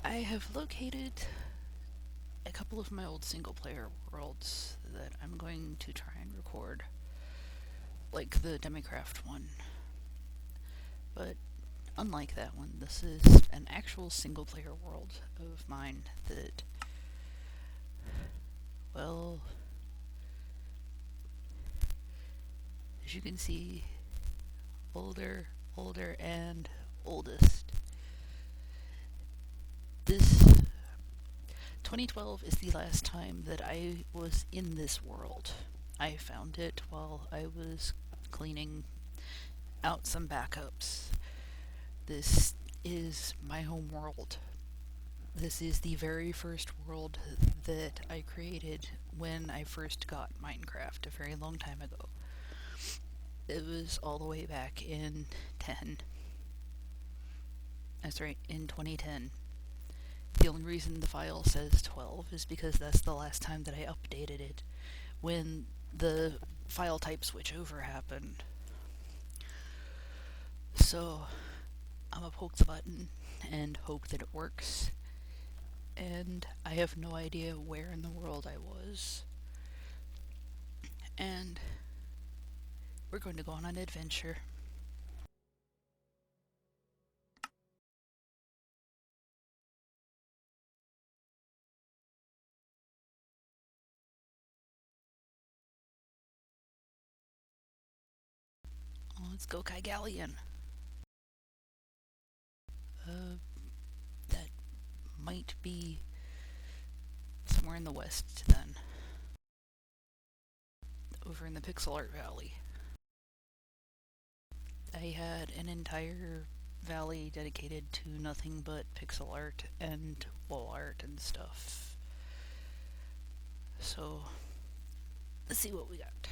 I have located a couple of my old single-player worlds that I'm going to try and record, like the Demicraft one. But unlike that one, this is an actual single-player world of mine that, well, as you can see, older, and oldest. This 2012 is the last time that I was in this world. I found it while I was cleaning out some backups. This is my home world. This is the very first world that I created when I first got Minecraft a very long time ago. It was all the way back in 10. That's right, in 2010. The only reason the file says 12 is because that's the last time that I updated it, when the file type switchover happened. So, I'm gonna poke the button and hope that it works. And I have no idea where in the world I was. And we're going to go on an adventure. Let's go Kygalion. That might be somewhere in the west then. Over in the Pixelart Valley. I had an entire valley dedicated to nothing but pixel art and wall art and stuff. So, let's see what we got.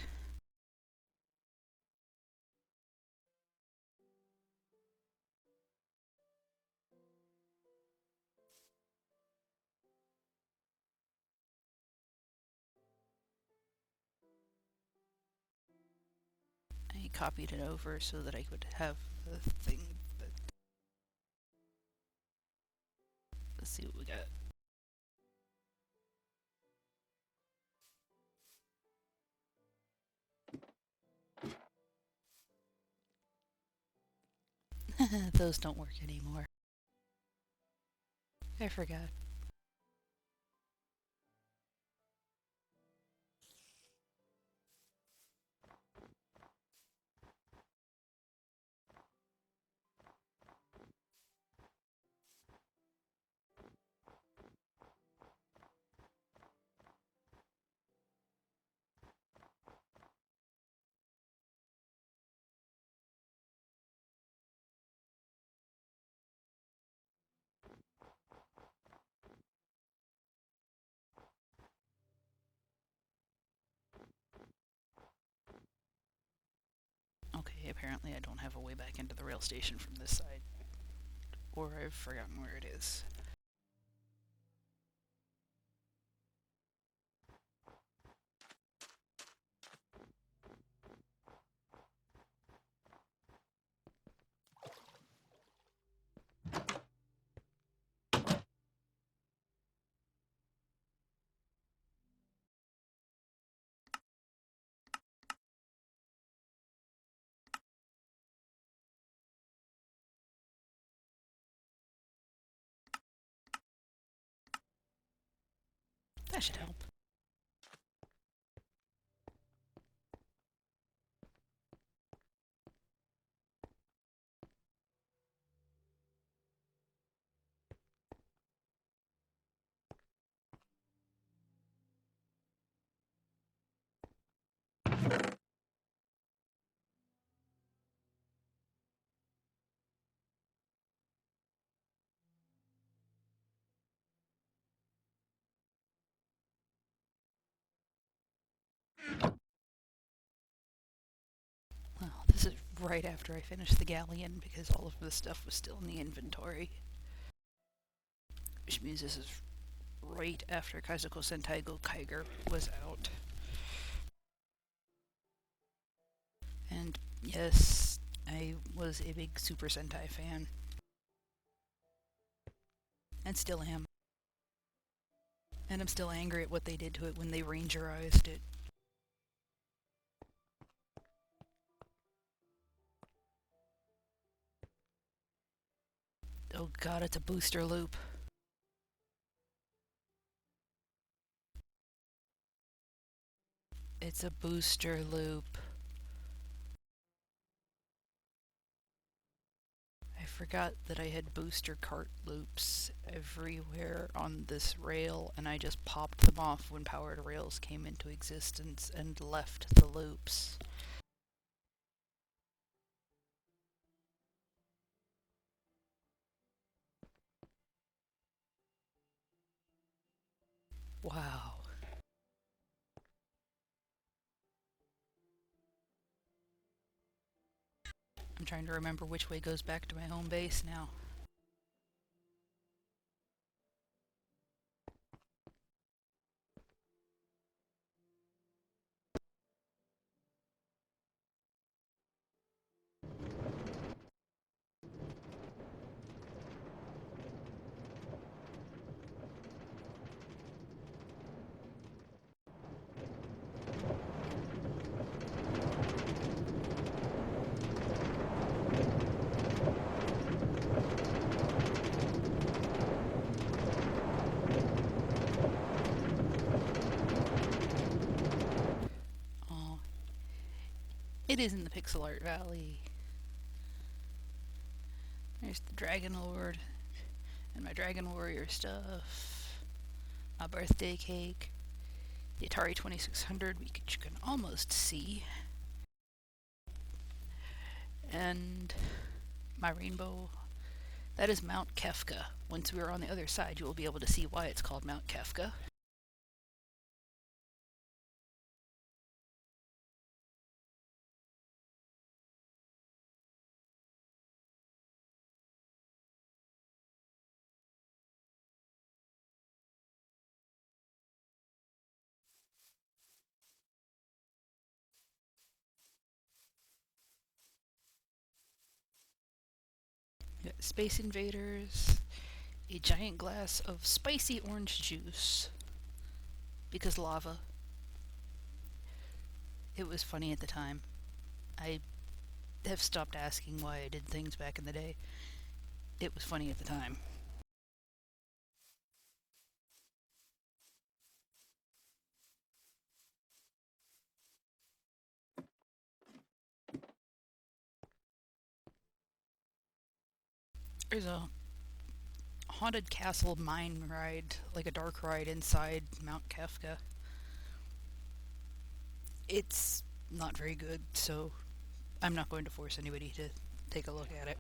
I copied it over so that I could have the thing, but let's see what we got. Those don't work anymore. I forgot. Okay, apparently I don't have a way back into the rail station from this side. Or I've forgotten where it is. That should help. Well, this is right after I finished the galleon because all of the stuff was still in the inventory. Which means this is right after Kaizuko Sentai Go Kaiger was out. And yes, I was a big Super Sentai fan. And still am. And I'm still angry at what they did to it when they rangerized it. Oh god, it's a booster loop. It's a booster loop. I forgot that I had booster cart loops everywhere on this rail, and I just popped them off when powered rails came into existence and left the loops. Wow. I'm trying to remember which way goes back to my home base now. Oh, it is in the Pixelart Valley. There's the Dragon Lord and my Dragon Warrior stuff. My birthday cake. The Atari 2600, which you can almost see. And my rainbow. That is Mount Kefka. Once we are on the other side, you will be able to see why it's called Mount Kefka. Space Invaders, a giant glass of spicy orange juice. Because lava. It was funny at the time. I have stopped asking why I did things back in the day. It was funny at the time. There's a haunted castle mine ride, like a dark ride inside Mount Kefka. It's not very good, so I'm not going to force anybody to take a look at it.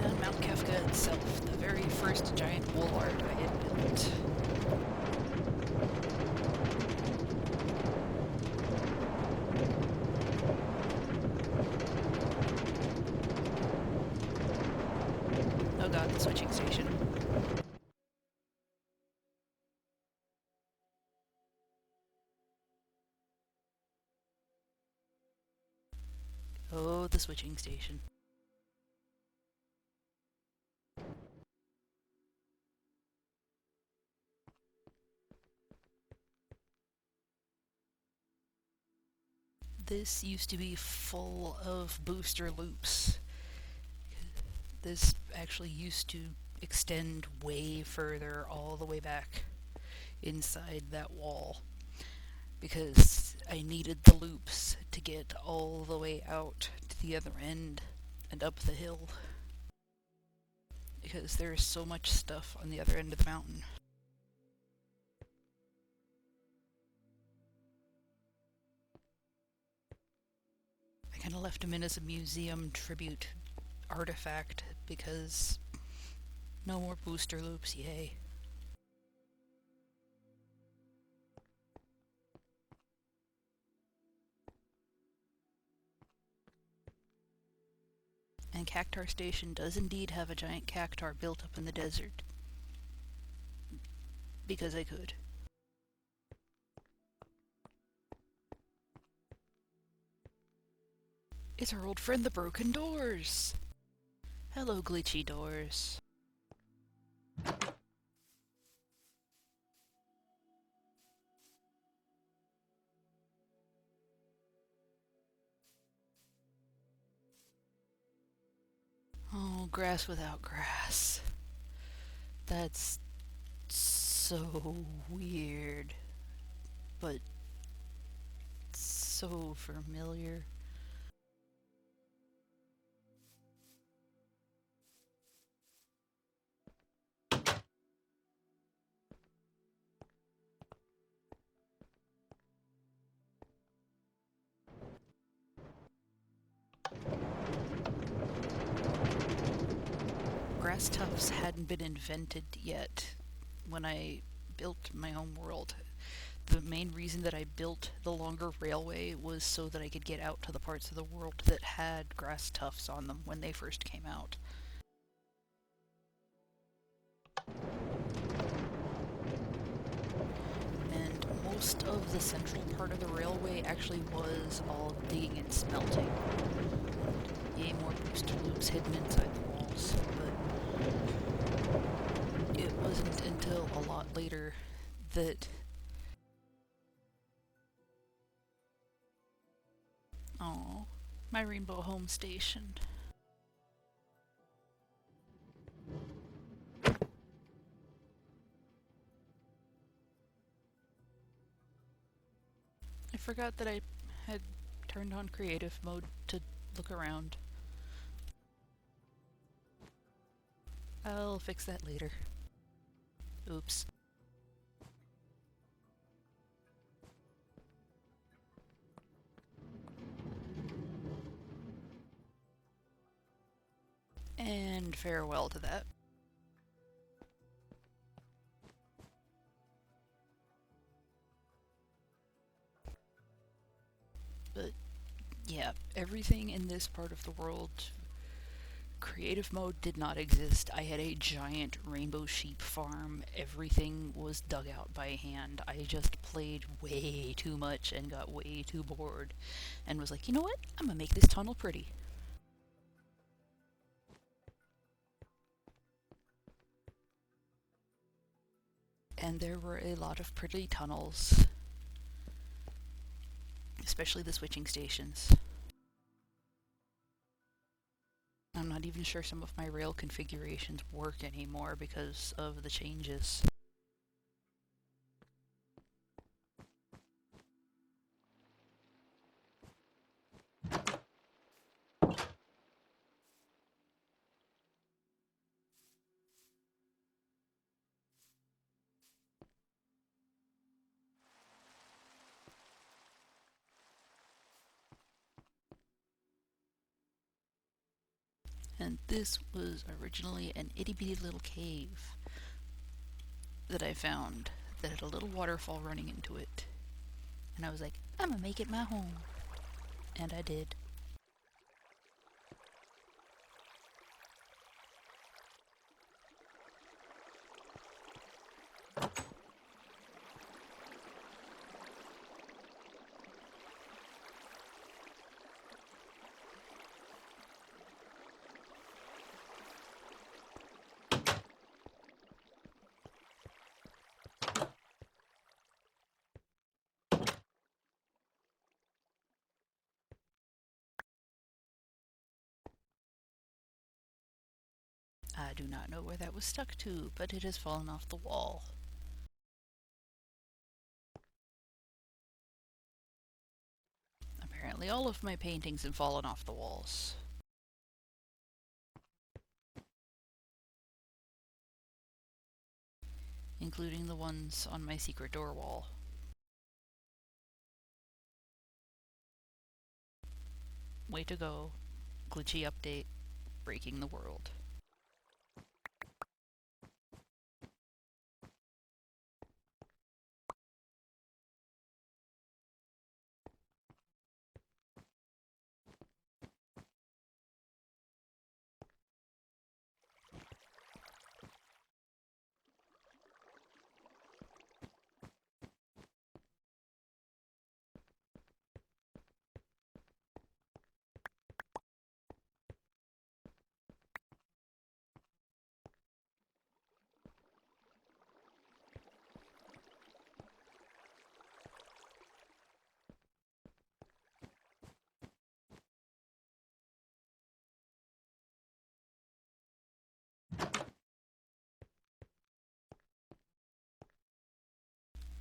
And Mount Kefka itself, the very first giant wool art I had built. Oh god, the switching station. Oh, the switching station. This used to be full of booster loops. This actually used to extend way further, all the way back inside that wall, because I needed the loops to get all the way out to the other end and up the hill, because there's so much stuff on the other end of the mountain. I kind of left them in as a museum tribute artifact because no more booster loops, yay. And Cactaur Station does indeed have a giant cactaur built up in the desert. because I could. It's our old friend, the broken doors! Hello, glitchy doors. Oh, grass without grass. That's so weird, but so familiar. Grass tufts hadn't been invented yet when I built my homeworld. The main reason that I built the longer railway was so that I could get out to the parts of the world that had grass tufts on them when they first came out. And most of the central part of the railway actually was all digging and smelting. Yay, more booster loops hidden inside the walls, but it wasn't until a lot later that... Oh, my rainbow home station. I forgot that I had turned on creative mode to look around. I'll fix that later. Oops. And farewell to that. But yeah, everything in this part of the world, creative mode did not exist. I had a giant rainbow sheep farm. Everything was dug out by hand. I just played way too much and got way too bored and was like, you know what? I'm gonna make this tunnel pretty. And there were a lot of pretty tunnels, especially the switching stations. I'm not even sure some of my rail configurations work anymore because of the changes. And this was originally an itty-bitty little cave that I found that had a little waterfall running into it. And I was like, I'm gonna make it my home. And I did. I do not know where that was stuck to, but it has fallen off the wall. Apparently all of my paintings have fallen off the walls. Including the ones on my secret door wall. Way to go. Glitchy update. Breaking the world.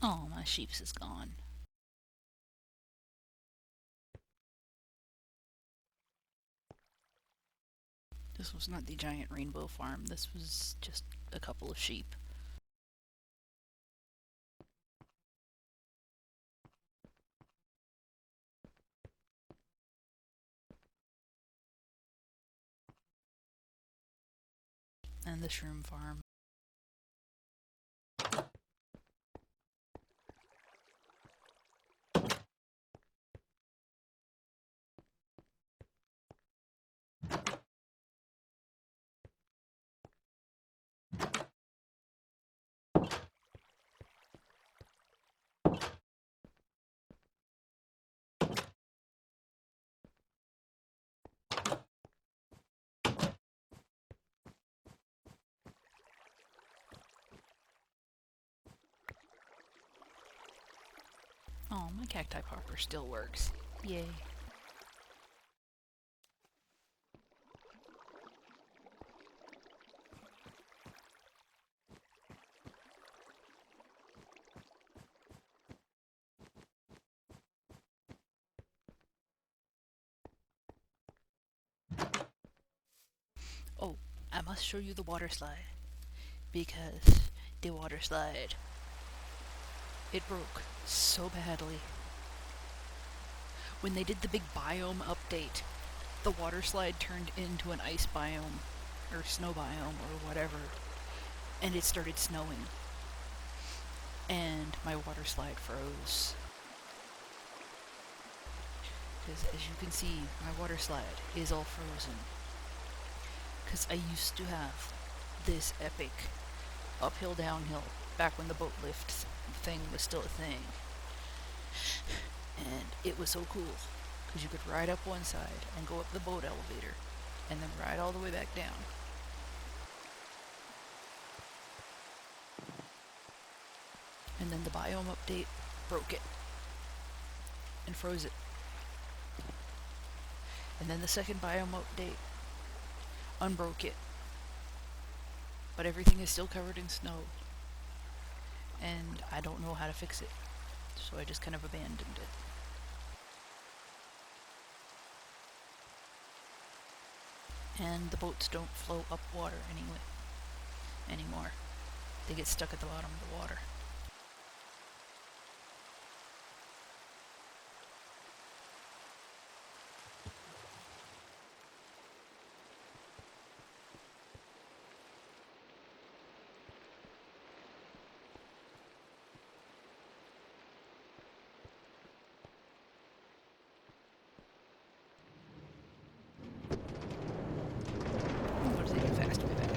Oh, my sheeps is gone. This was not the giant rainbow farm. This was just a couple of sheep. And the shroom farm. Oh, my cacti popper still works. Yay. Oh, I must show you the water slide. Because the water slide, it broke so badly. When they did the big biome update, the water slide turned into an ice biome, or snow biome, or whatever, and it started snowing. And my water slide froze. Because as you can see, my water slide is all frozen. Because I used to have this epic uphill downhill back when the boat lift thing was still a thing. And it was so cool because you could ride up one side and go up the boat elevator and then ride all the way back down. And then the biome update broke it and froze it. And then the second biome update unbroke it. But everything is still covered in snow. And I don't know how to fix it. So I just kind of abandoned it. And the boats don't flow up water anymore. They get stuck at the bottom of the water. What is it? Fast way back.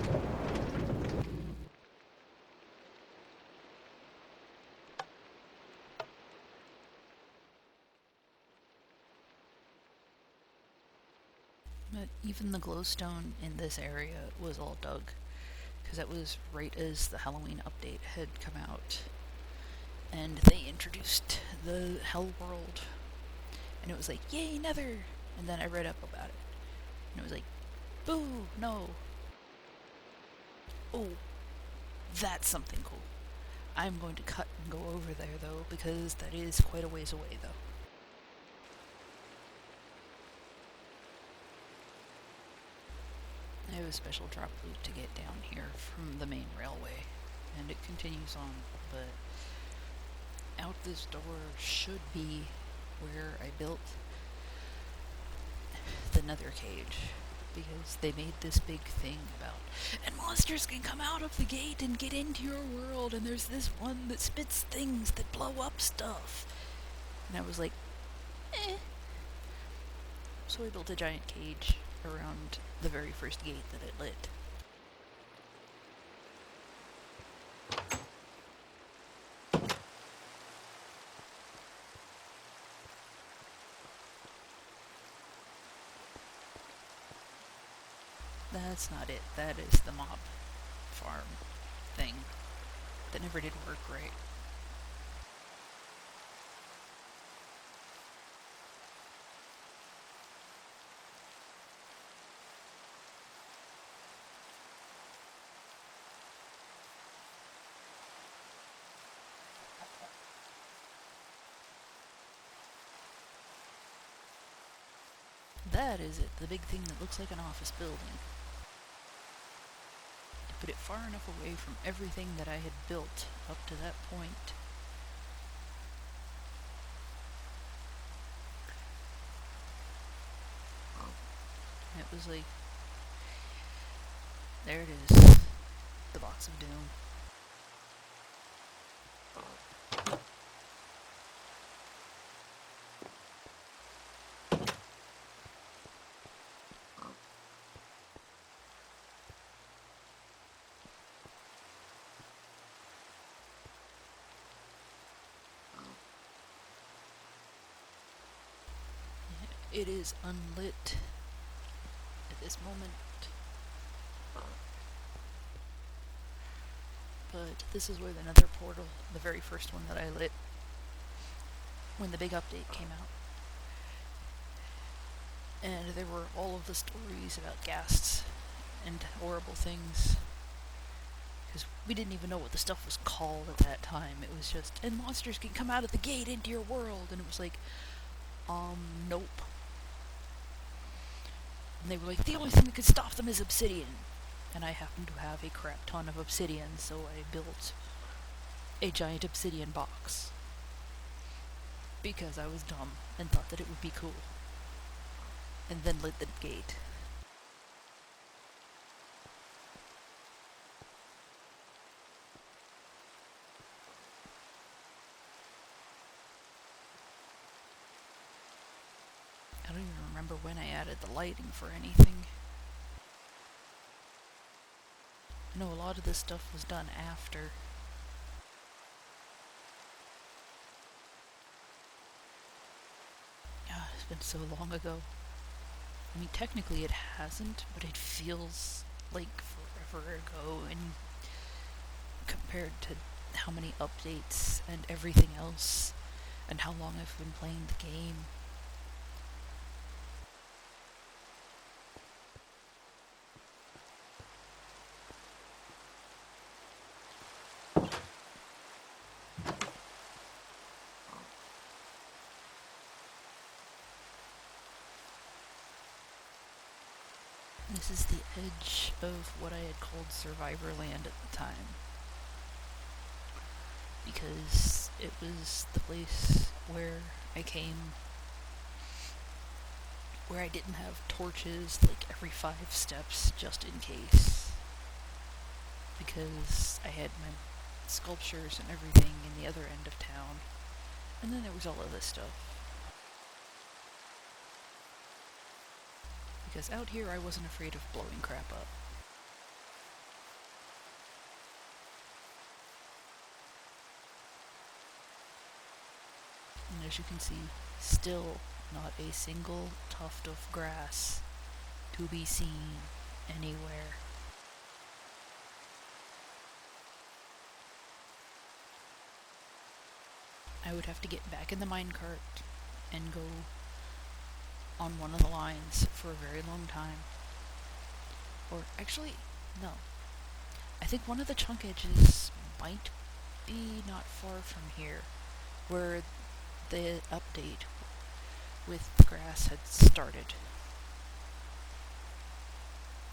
But even the glowstone in this area was all dug, because that was right as the Halloween update had come out. And they introduced the Hell World. And it was like, yay, Nether! And then I read up about it. And it was like, boo, no. Oh, that's something cool. I'm going to cut and go over there, though, because that is quite a ways away, though. I have a special drop route to get down here from the main railway, and it continues on, but out this door should be where I built the nether cage, because they made this big thing about, and monsters can come out of the gate and get into your world, and there's this one that spits things that blow up stuff. And I was like, eh. So I built a giant cage around the very first gate that it lit. That's not it. That is the mob farm thing that never did work right. That is it, the big thing that looks like an office building. To put it far enough away from everything that I had built up to that point. And it was like, there it is, the box of doom. It is unlit at this moment, but this is where the nether portal, the very first one that I lit when the big update came out. And there were all of the stories about ghasts and horrible things, because we didn't even know what the stuff was called at that time. It was just, and monsters can come out of the gate into your world, and it was like, nope. And they were like, the only thing that could stop them is obsidian. And I happen to have a crap ton of obsidian, so I built a giant obsidian box. Because I was dumb and thought that it would be cool. And then lit the gate. I don't even remember when I added the lighting for anything. I know a lot of this stuff was done after. Yeah, it's been so long ago. I mean, technically it hasn't, but it feels like forever ago, and compared to how many updates and everything else, and how long I've been playing the game. This is the edge of what I had called Survivorland at the time, because it was the place where I came, where I didn't have torches like every 5 steps just in case, because I had my sculptures and everything in the other end of town, and then there was all of this stuff. Because out here I wasn't afraid of blowing crap up. And as you can see, still not a single tuft of grass to be seen anywhere. I would have to get back in the minecart and go on one of the lines for a very long time. Or actually, no. I think one of the chunk edges might be not far from here, where the update with the grass had started.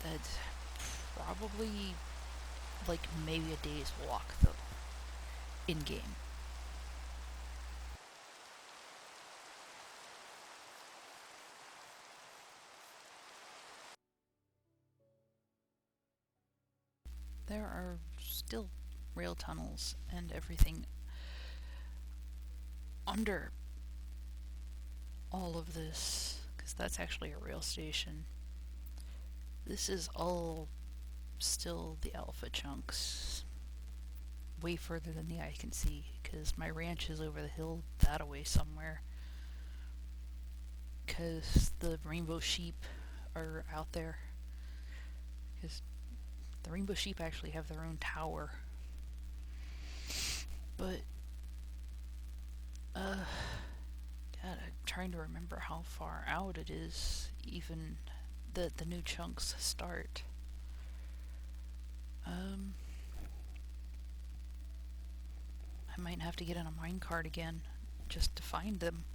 That's probably like maybe a day's walk though, in-game. There are still rail tunnels and everything under all of this, because that's actually a rail station. This is all still the alpha chunks, way further than the eye can see, because my ranch is over the hill that away somewhere, because the rainbow sheep are out there, because the rainbow sheep actually have their own tower. But God, I'm trying to remember how far out it is, even the new chunks start. I might have to get in a minecart again just to find them.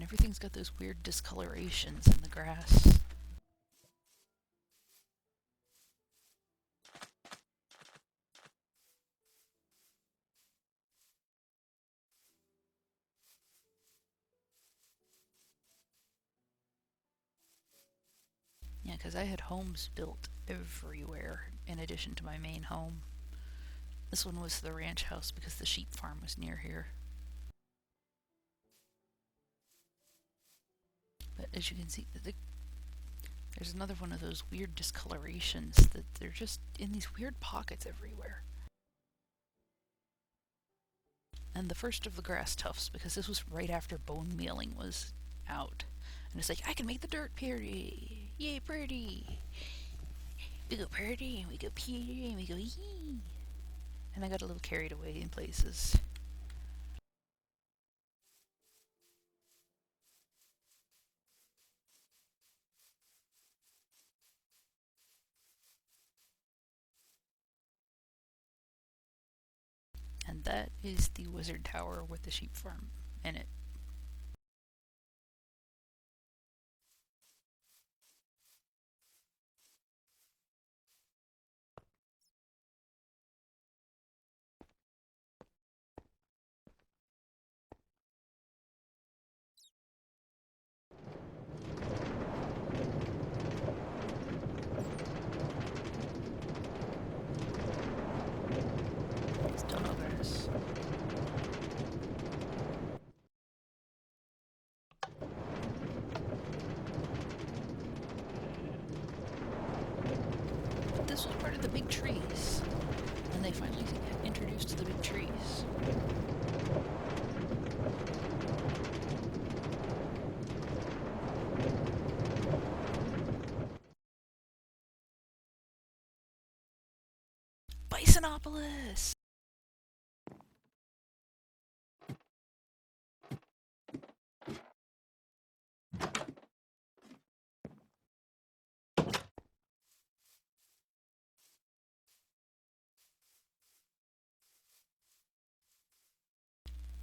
and everything's got those weird discolorations in the grass. Yeah, because I had homes built everywhere in addition to my main home. This one was the ranch house because the sheep farm was near here. But as you can see, there's another one of those weird discolorations that they're just in these weird pockets everywhere. And the first of the grass tufts, because this was right after bone mealing was out. And it's like, I can make the dirt pretty! Yay, pretty! We go pretty, and we go pretty, and we go yee! And I got a little carried away in places. And that is the wizard tower with the sheep farm in it. Still no grass. But this was part of the big trees. And they finally introduced the big trees. Bisonopolis!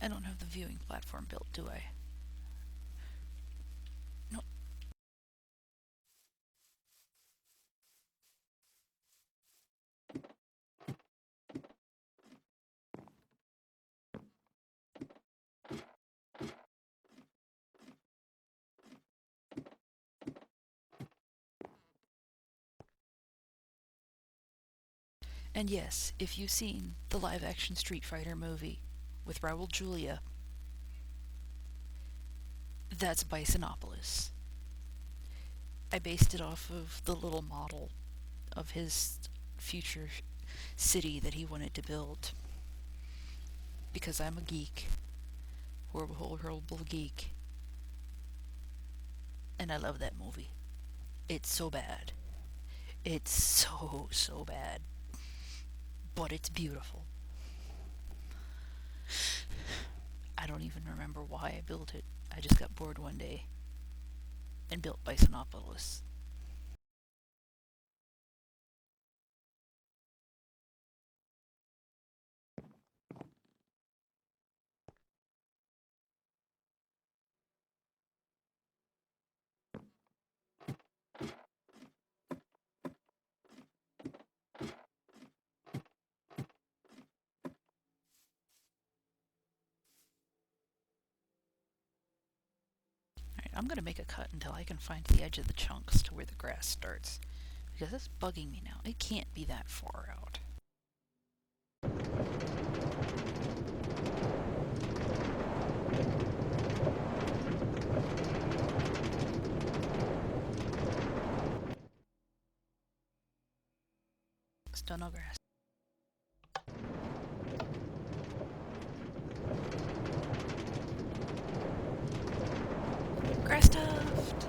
I don't have the viewing platform built, do I? Nope. And yes, if you've seen the live-action Street Fighter movie with Raul Julia, that's Bisonopolis. I based it off of the little model of his future city that he wanted to build. Because I'm a geek. Horrible geek. And I love that movie. It's so bad. It's so bad. But it's beautiful. I don't even remember why I built it. I just got bored one day and built Bisonopolis. Alright, I'm gonna make a cut until I can find the edge of the chunks to where the grass starts. Because it's bugging me now. It can't be that far out. Still no grass. Grass tuft!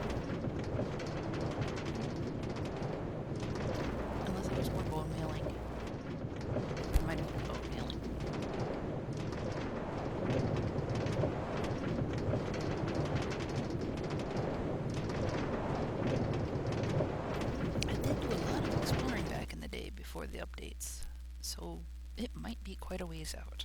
Unless it was more bone mailing. It might have been bone mailing. I did do a lot of exploring back in the day before the updates, so it might be quite a ways out.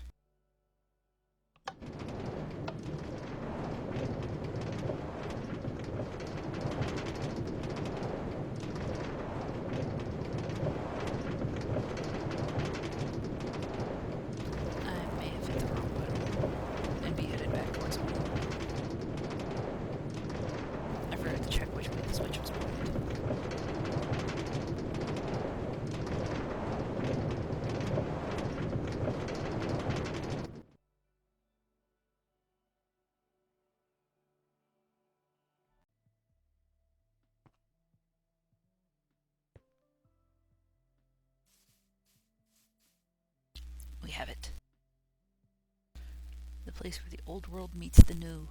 place where the old world meets the new.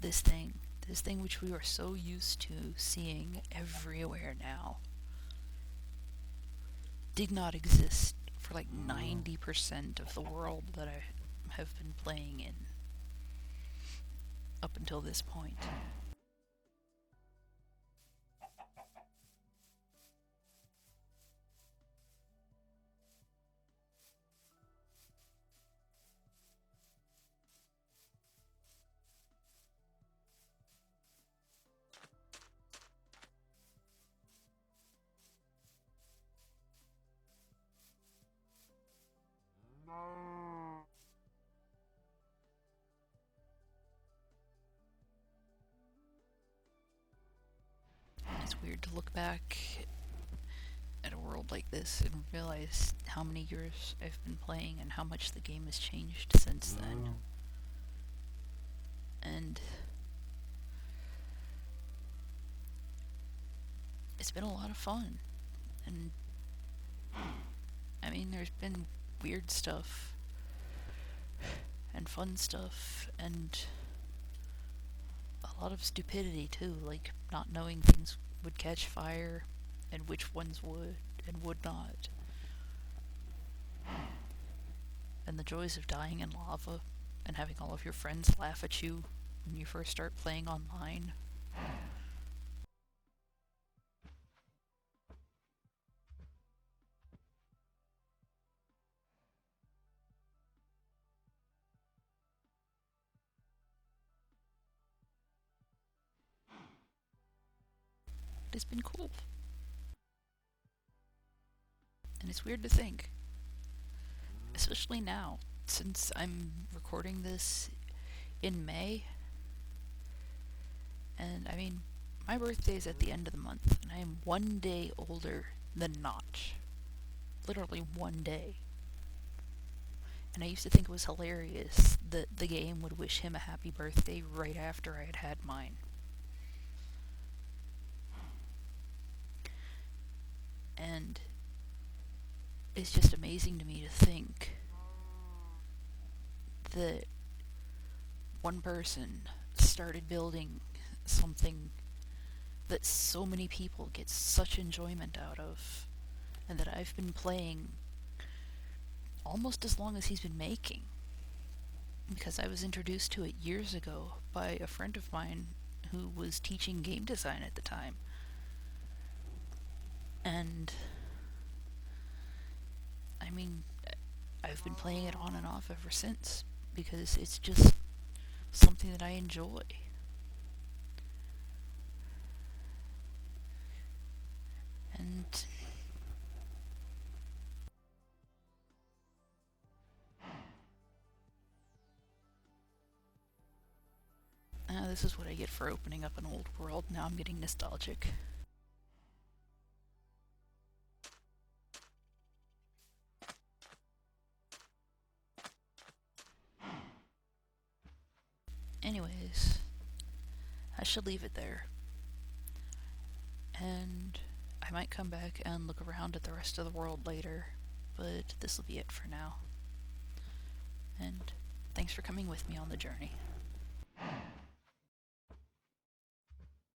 This thing, this thing which we are so used to seeing everywhere now, did not exist for like 90% of the world that I have been playing in up until this point. It's weird to look back at a world like this and realize how many years I've been playing and how much the game has changed since then. And it's been a lot of fun. And I mean, there's been weird stuff and fun stuff and a lot of stupidity too, like not knowing things would catch fire and which ones would and would not. And the joys of dying in lava and having all of your friends laugh at you when you first start playing online. It's been cool. And it's weird to think, especially now, since I'm recording this in May. And I mean, my birthday is at the end of the month, and I am 1 day older than Notch. Literally 1 day. And I used to think it was hilarious that the game would wish him a happy birthday right after I had had mine. And it's just amazing to me to think that one person started building something that so many people get such enjoyment out of, and that I've been playing almost as long as he's been making, because I was introduced to it years ago by a friend of mine who was teaching game design at the time. And I mean, I've been playing it on and off ever since, because it's just something that I enjoy. And this is what I get for opening up an old world. Now I'm getting nostalgic. Anyways, I should leave it there. And I might come back and look around at the rest of the world later, but this will be it for now. And thanks for coming with me on the journey.